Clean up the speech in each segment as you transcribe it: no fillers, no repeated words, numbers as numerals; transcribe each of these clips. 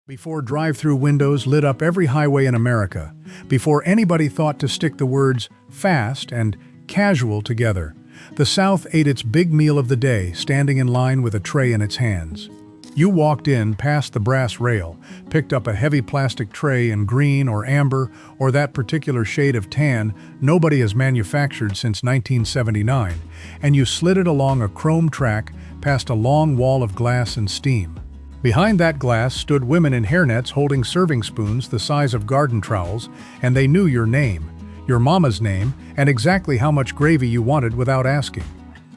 Before drive-through windows lit up every highway in America, before anybody thought to stick the words fast and casual together, the South ate its big meal of the day standing in line with a tray in its hands. You walked in past the brass rail, picked up a heavy plastic tray in green or amber or that particular shade of tan nobody has manufactured since 1979, and you slid it along a chrome track past a long wall of glass and steam. Behind that glass stood women in hairnets holding serving spoons the size of garden trowels, and they knew your name, your mama's name, and exactly how much gravy you wanted without asking.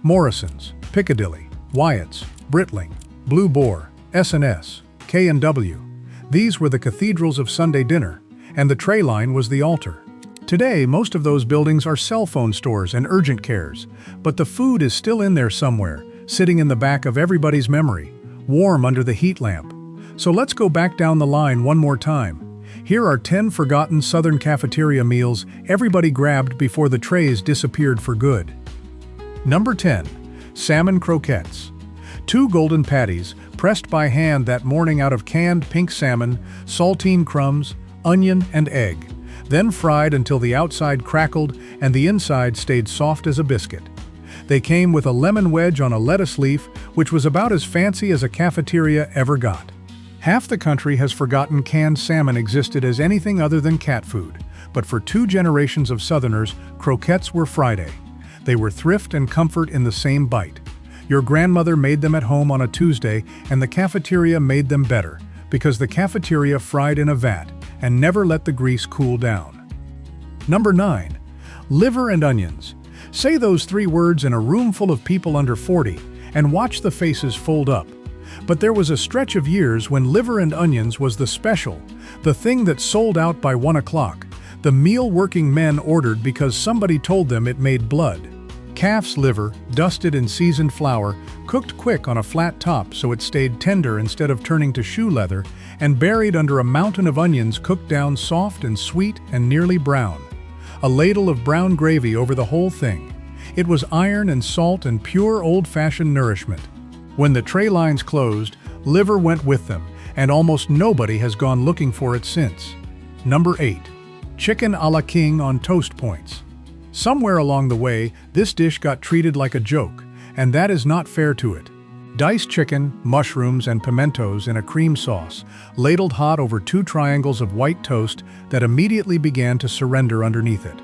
Morrison's, Piccadilly, Wyatt's, Britling, Blue Boar, S&S, K&W. These were the cathedrals of Sunday dinner, and the tray line was the altar. Today, most of those buildings are cell phone stores and urgent cares, but the food is still in there somewhere, sitting in the back of everybody's memory, warm under the heat lamp. So let's go back down the line one more time. Here are 10 forgotten Southern cafeteria meals everybody grabbed before the trays disappeared for good. Number 10. Salmon croquettes. 2 golden patties, pressed by hand that morning out of canned pink salmon, saltine crumbs, onion, and egg, then fried until the outside crackled and the inside stayed soft as a biscuit. They came with a lemon wedge on a lettuce leaf, which was about as fancy as a cafeteria ever got. Half the country has forgotten canned salmon existed as anything other than cat food, but for 2 generations of Southerners, croquettes were Friday. They were thrift and comfort in the same bite. Your grandmother made them at home on a Tuesday, and the cafeteria made them better, because the cafeteria fried in a vat and never let the grease cool down. Number 9. Liver and onions. Say those 3 words in a room full of people under 40 and watch the faces fold up. But there was a stretch of years when liver and onions was the special, the thing that sold out by 1 o'clock, the meal working men ordered because somebody told them it made blood. Calf's liver, dusted in seasoned flour, cooked quick on a flat top so it stayed tender instead of turning to shoe leather, and buried under a mountain of onions cooked down soft and sweet and nearly brown. A ladle of brown gravy over the whole thing. It was iron and salt and pure old-fashioned nourishment. When the tray lines closed, liver went with them, and almost nobody has gone looking for it since. Number 8. Chicken a la king on toast points. Somewhere along the way, this dish got treated like a joke, and that is not fair to it. Diced chicken, mushrooms, and pimentos in a cream sauce, ladled hot over 2 triangles of white toast that immediately began to surrender underneath it.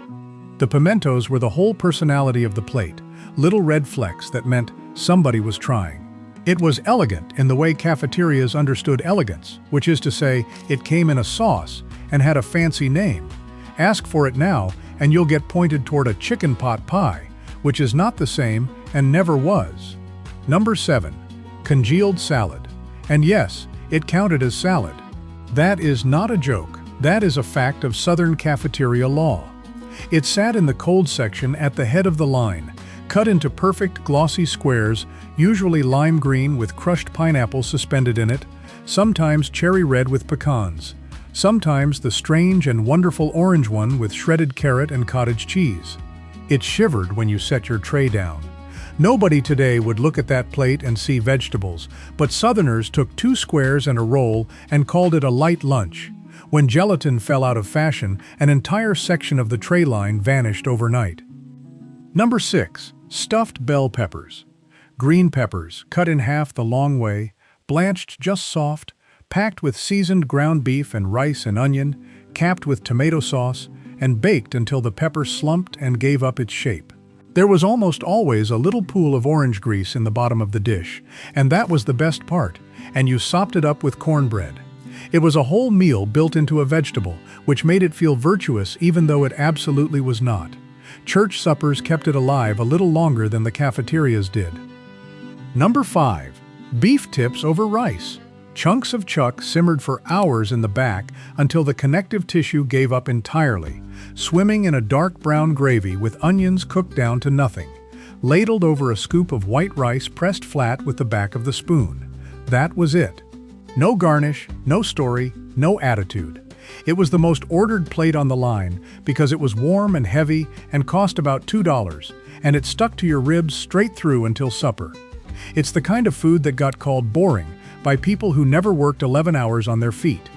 The pimentos were the whole personality of the plate, little red flecks that meant somebody was trying. It was elegant in the way cafeterias understood elegance, which is to say, it came in a sauce and had a fancy name. Ask for it now, and you'll get pointed toward a chicken pot pie, which is not the same and never was. Number 7. Congealed salad. And yes, it counted as salad. That is not a joke. That is a fact of Southern cafeteria law. It sat in the cold section at the head of the line, cut into perfect glossy squares, usually lime green with crushed pineapple suspended in it, sometimes cherry red with pecans, sometimes the strange and wonderful orange one with shredded carrot and cottage cheese. It shivered when you set your tray down. Nobody today would look at that plate and see vegetables, but Southerners took 2 squares and a roll and called it a light lunch. When gelatin fell out of fashion, an entire section of the tray line vanished overnight. Number 6. Stuffed bell peppers. Green peppers, cut in half the long way, blanched just soft, packed with seasoned ground beef and rice and onion, capped with tomato sauce, and baked until the pepper slumped and gave up its shape. There was almost always a little pool of orange grease in the bottom of the dish, and that was the best part, and you sopped it up with cornbread. It was a whole meal built into a vegetable, which made it feel virtuous even though it absolutely was not. Church suppers kept it alive a little longer than the cafeterias did. Number 5. Beef tips over rice. Chunks of chuck simmered for hours in the back until the connective tissue gave up entirely, swimming in a dark brown gravy with onions cooked down to nothing, ladled over a scoop of white rice pressed flat with the back of the spoon. That was it. No garnish, no story, no attitude. It was the most ordered plate on the line because it was warm and heavy and cost about $2, and it stuck to your ribs straight through until supper. It's the kind of food that got called boring, by people who never worked 11 hours on their feet.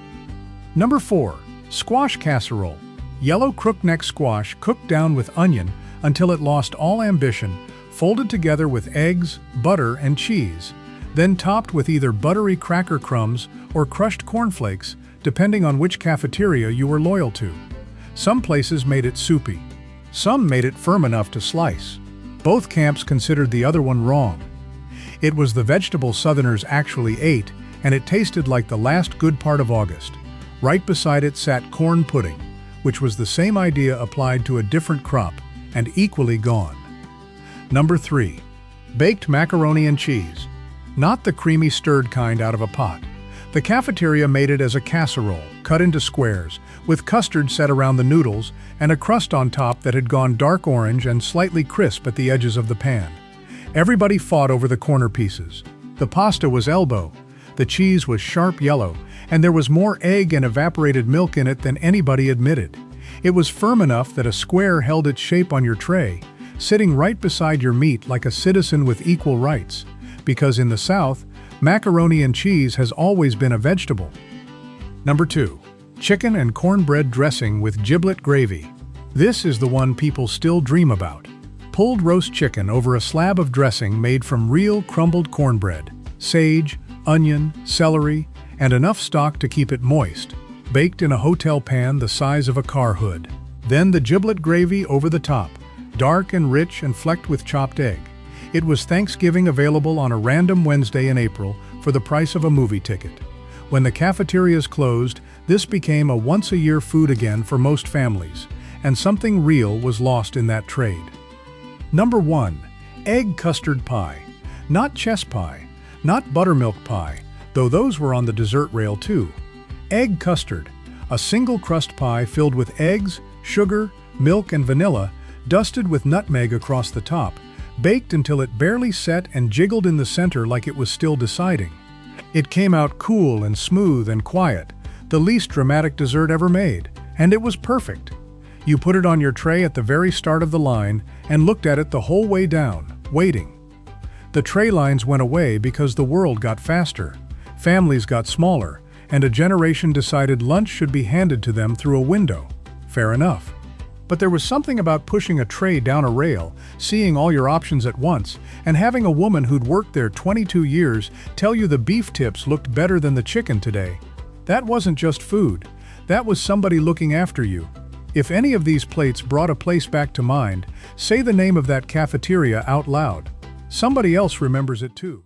Number 4. Squash casserole. Yellow crookneck squash cooked down with onion until it lost all ambition, folded together with eggs, butter, and cheese, then topped with either buttery cracker crumbs or crushed cornflakes, depending on which cafeteria you were loyal to. Some places made it soupy. Some made it firm enough to slice. Both camps considered the other one wrong. It was the vegetable Southerners actually ate, and it tasted like the last good part of August. Right beside it sat corn pudding, which was the same idea applied to a different crop, and equally gone. Number 3. Baked macaroni and cheese. Not the creamy stirred kind out of a pot. The cafeteria made it as a casserole, cut into squares, with custard set around the noodles and a crust on top that had gone dark orange and slightly crisp at the edges of the pan. Everybody fought over the corner pieces. The pasta was elbow, the cheese was sharp yellow, and there was more egg and evaporated milk in it than anybody admitted. It was firm enough that a square held its shape on your tray, sitting right beside your meat like a citizen with equal rights. Because in the South, macaroni and cheese has always been a vegetable. Number 2. Chicken and cornbread dressing with giblet gravy. This is the one people still dream about. Pulled roast chicken over a slab of dressing made from real crumbled cornbread, sage, onion, celery, and enough stock to keep it moist, baked in a hotel pan the size of a car hood. Then the giblet gravy over the top, dark and rich and flecked with chopped egg. It was Thanksgiving available on a random Wednesday in April for the price of a movie ticket. When the cafeterias closed, this became a once-a-year food again for most families, and something real was lost in that trade. Number 1. Egg custard pie. Not chess pie, not buttermilk pie, though those were on the dessert rail too. Egg custard, a single crust pie filled with eggs, sugar, milk, and vanilla, dusted with nutmeg across the top, baked until it barely set and jiggled in the center like it was still deciding. It came out cool and smooth and quiet, the least dramatic dessert ever made, and it was perfect. You put it on your tray at the very start of the line and looked at it the whole way down, waiting. The tray lines went away because the world got faster, families got smaller, and a generation decided lunch should be handed to them through a window. Fair enough. But there was something about pushing a tray down a rail, seeing all your options at once, and having a woman who'd worked there 22 years tell you the beef tips looked better than the chicken today. That wasn't just food. That was somebody looking after you. If any of these plates brought a place back to mind, say the name of that cafeteria out loud. Somebody else remembers it too.